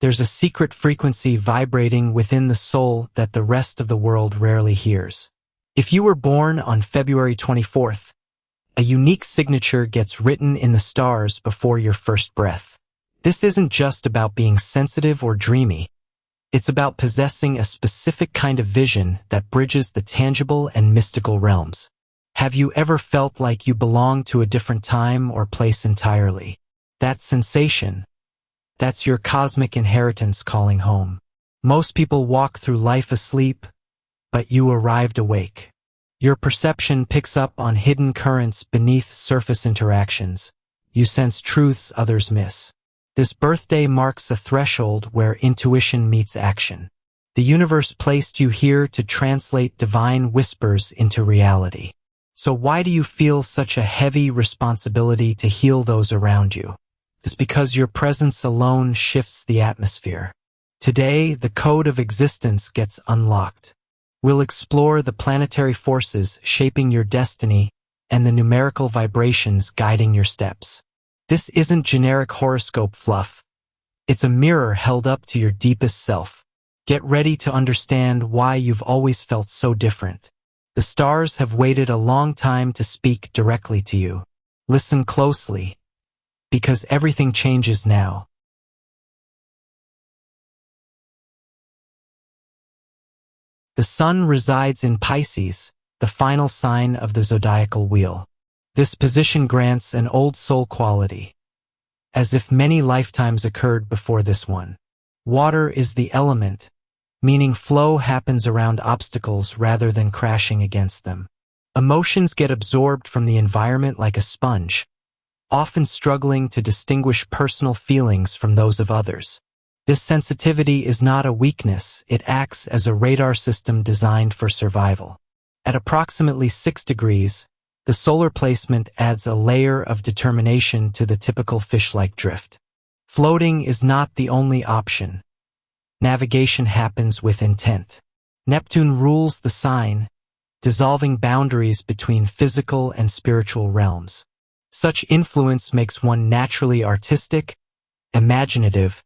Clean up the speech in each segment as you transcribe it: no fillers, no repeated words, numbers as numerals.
There's a secret frequency vibrating within the soul that the rest of the world rarely hears. If you were born on February 24th, a unique signature gets written in the stars before your first breath. This isn't just about being sensitive or dreamy. It's about possessing a specific kind of vision that bridges the tangible and mystical realms. Have you ever felt like you belong to a different time or place entirely? That sensation, that's your cosmic inheritance calling home. Most people walk through life asleep, but you arrived awake. Your perception picks up on hidden currents beneath surface interactions. You sense truths others miss. This birthday marks a threshold where intuition meets action. The universe placed you here to translate divine whispers into reality. So why do you feel such a heavy responsibility to heal those around you? It's because your presence alone shifts the atmosphere. Today, the code of existence gets unlocked. We'll explore the planetary forces shaping your destiny and the numerical vibrations guiding your steps. This isn't generic horoscope fluff. It's a mirror held up to your deepest self. Get ready to understand why you've always felt so different. The stars have waited a long time to speak directly to you. Listen closely, because everything changes now. The sun resides in Pisces, the final sign of the zodiacal wheel. This position grants an old soul quality, as if many lifetimes occurred before this one. Water is the element, meaning flow happens around obstacles rather than crashing against them. Emotions get absorbed from the environment like a sponge, often struggling to distinguish personal feelings from those of others. This sensitivity is not a weakness, it acts as a radar system designed for survival. At approximately 6 degrees, the solar placement adds a layer of determination to the typical fish-like drift. Floating is not the only option. Navigation happens with intent. Neptune rules the sign, dissolving boundaries between physical and spiritual realms. Such influence makes one naturally artistic, imaginative,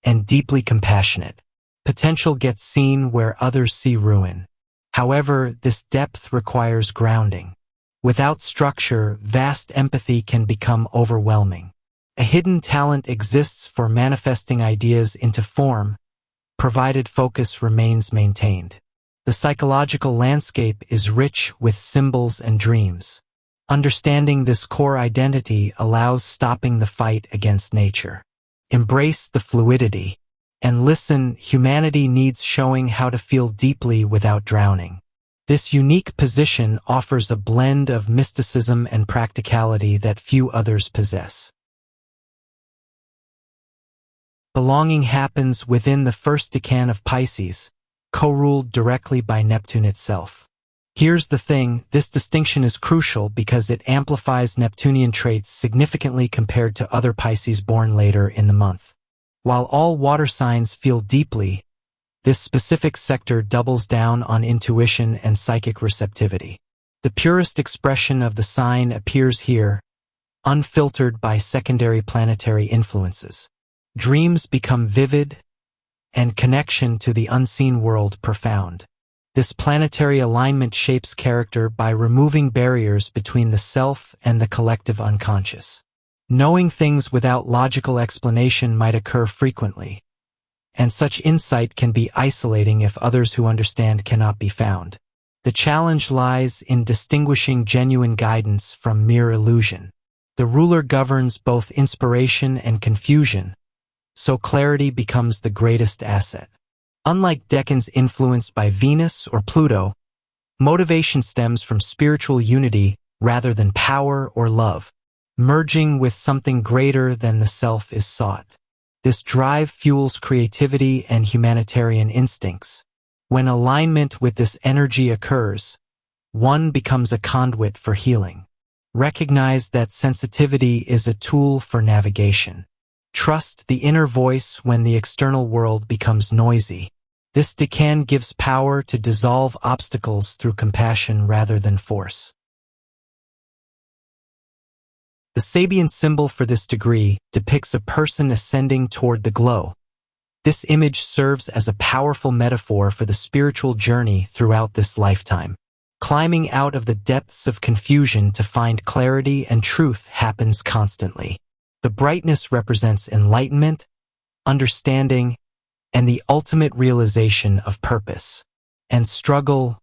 and deeply compassionate. Potential gets seen where others see ruin. However, this depth requires grounding. Without structure, vast empathy can become overwhelming. A hidden talent exists for manifesting ideas into form, provided focus remains maintained. The psychological landscape is rich with symbols and dreams. Understanding this core identity allows stopping the fight against nature. Embrace the fluidity. And listen, humanity needs showing how to feel deeply without drowning. This unique position offers a blend of mysticism and practicality that few others possess. Belonging happens within the first decan of Pisces, co-ruled directly by Neptune itself. Here's the thing, this distinction is crucial because it amplifies Neptunian traits significantly compared to other Pisces born later in the month. While all water signs feel deeply, this specific sector doubles down on intuition and psychic receptivity. The purest expression of the sign appears here, unfiltered by secondary planetary influences. Dreams become vivid, and connection to the unseen world profound. This planetary alignment shapes character by removing barriers between the self and the collective unconscious. Knowing things without logical explanation might occur frequently, and such insight can be isolating if others who understand cannot be found. The challenge lies in distinguishing genuine guidance from mere illusion. The ruler governs both inspiration and confusion, so clarity becomes the greatest asset. Unlike decans influenced by Venus or Pluto, motivation stems from spiritual unity rather than power or love. Merging with something greater than the self is sought. This drive fuels creativity and humanitarian instincts. When alignment with this energy occurs, one becomes a conduit for healing. Recognize that sensitivity is a tool for navigation. Trust the inner voice when the external world becomes noisy. This decan gives power to dissolve obstacles through compassion rather than force. The Sabian symbol for this degree depicts a person ascending toward the glow, This image serves as a powerful metaphor for the spiritual journey throughout this lifetime. Climbing out of the depths of confusion to find clarity and truth happens constantly. The brightness represents enlightenment, understanding, and the ultimate realization of purpose. And struggle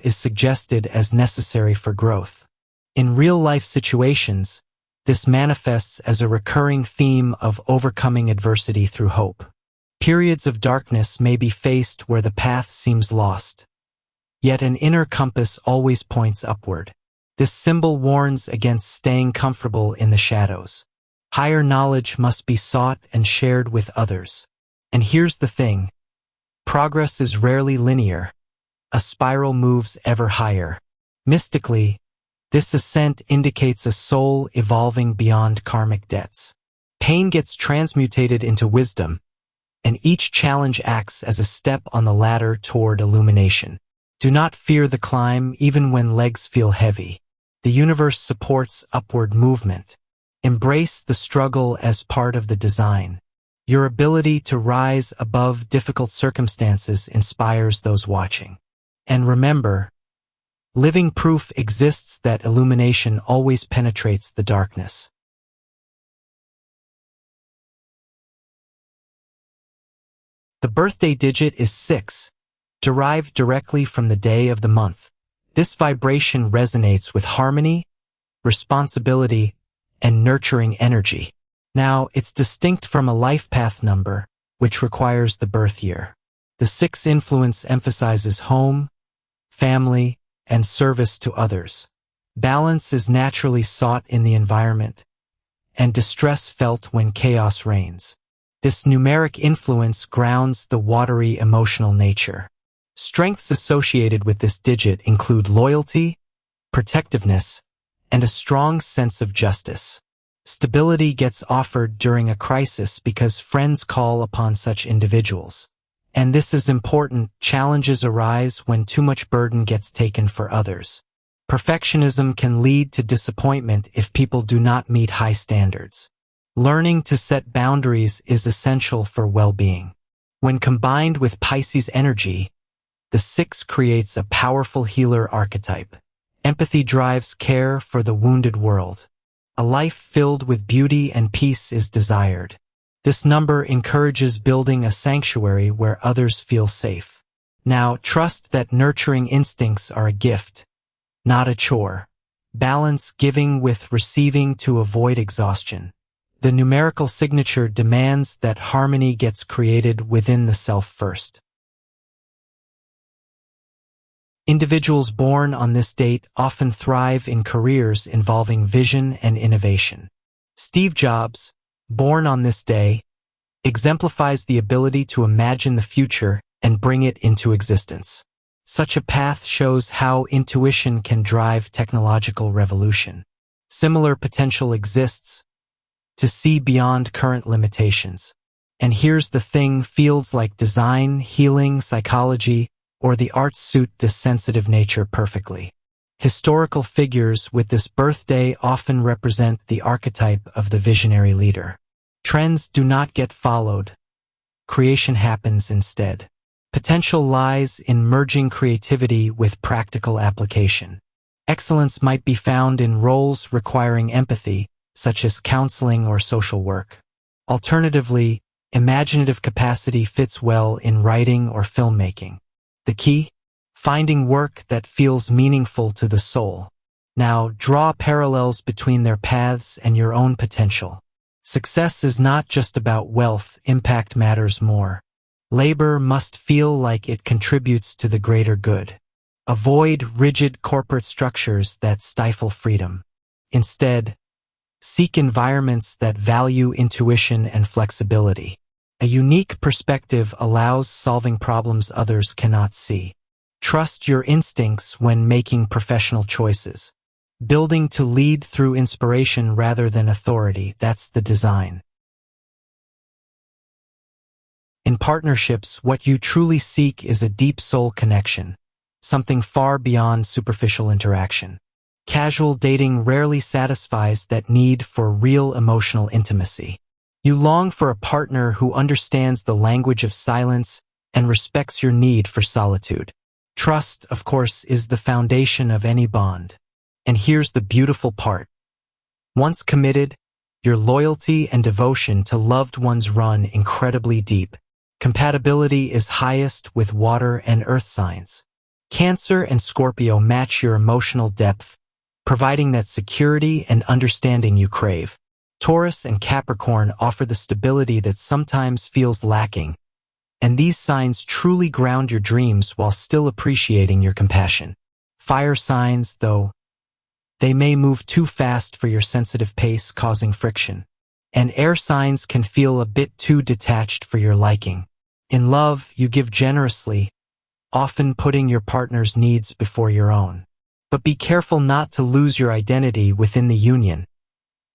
is suggested as necessary for growth. In real-life situations, this manifests as a recurring theme of overcoming adversity through hope. Periods of darkness may be faced where the path seems lost, yet an inner compass always points upward. This symbol warns against staying comfortable in the shadows. Higher knowledge must be sought and shared with others. And here's the thing: progress is rarely linear. A spiral moves ever higher. Mystically, this ascent indicates a soul evolving beyond karmic debts. Pain gets transmutated into wisdom, and each challenge acts as a step on the ladder toward illumination. Do not fear the climb even when legs feel heavy. The universe supports upward movement. Embrace the struggle as part of the design. Your ability to rise above difficult circumstances inspires those watching. And remember, living proof exists that illumination always penetrates the darkness. The birthday digit is 6, derived directly from the day of the month. This vibration resonates with harmony, responsibility, and nurturing energy. Now, it's distinct from a life path number, which requires the birth year. The 6 influence emphasizes home, family, and service to others. Balance is naturally sought in the environment, and distress felt when chaos reigns. This numeric influence grounds the watery emotional nature. Strengths associated with this digit include loyalty, protectiveness, and a strong sense of justice. Stability gets offered during a crisis because friends call upon such individuals. And this is important. Challenges arise when too much burden gets taken for others. Perfectionism can lead to disappointment if people do not meet high standards. Learning to set boundaries is essential for well-being. When combined with Pisces energy, the 6 creates a powerful healer archetype. Empathy drives care for the wounded world. A life filled with beauty and peace is desired. This number encourages building a sanctuary where others feel safe. Now, trust that nurturing instincts are a gift, not a chore. Balance giving with receiving to avoid exhaustion. The numerical signature demands that harmony gets created within the self first. Individuals born on this date often thrive in careers involving vision and innovation. Steve Jobs, born on this day, exemplifies the ability to imagine the future and bring it into existence. Such a path shows how intuition can drive technological revolution. Similar potential exists to see beyond current limitations. And here's the thing: fields like design, healing, psychology, or the arts suit this sensitive nature perfectly. Historical figures with this birthday often represent the archetype of the visionary leader. Trends do not get followed. Creation happens instead. Potential lies in merging creativity with practical application. Excellence might be found in roles requiring empathy, such as counseling or social work. Alternatively, imaginative capacity fits well in writing or filmmaking. The key? Finding work that feels meaningful to the soul. Now, draw parallels between their paths and your own potential. Success is not just about wealth, impact matters more. Labor must feel like it contributes to the greater good. Avoid rigid corporate structures that stifle freedom. Instead, seek environments that value intuition and flexibility. A unique perspective allows solving problems others cannot see. Trust your instincts when making professional choices. Building to lead through inspiration rather than authority, that's the design. In partnerships, what you truly seek is a deep soul connection, something far beyond superficial interaction. Casual dating rarely satisfies that need for real emotional intimacy. You long for a partner who understands the language of silence and respects your need for solitude. Trust, of course, is the foundation of any bond. And here's the beautiful part. Once committed, your loyalty and devotion to loved ones run incredibly deep. Compatibility is highest with water and earth signs. Cancer and Scorpio match your emotional depth, providing that security and understanding you crave. Taurus and Capricorn offer the stability that sometimes feels lacking, and these signs truly ground your dreams while still appreciating your compassion. Fire signs, though, they may move too fast for your sensitive pace, causing friction. And air signs can feel a bit too detached for your liking. In love, you give generously, often putting your partner's needs before your own. But be careful not to lose your identity within the union.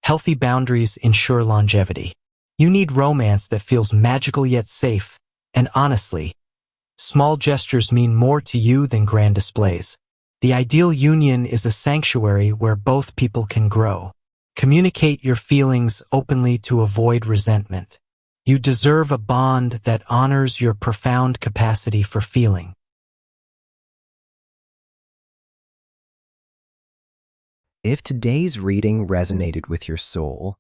Healthy boundaries ensure longevity. You need romance that feels magical yet safe, and honestly, small gestures mean more to you than grand displays. The ideal union is a sanctuary where both people can grow. Communicate your feelings openly to avoid resentment. You deserve a bond that honors your profound capacity for feeling. If today's reading resonated with your soul,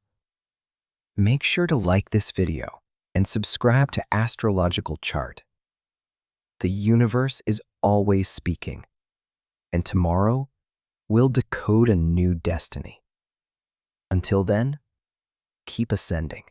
make sure to like this video and subscribe to AstrologicalChart. The universe is always speaking, and tomorrow we'll decode a new destiny. Until then, keep ascending.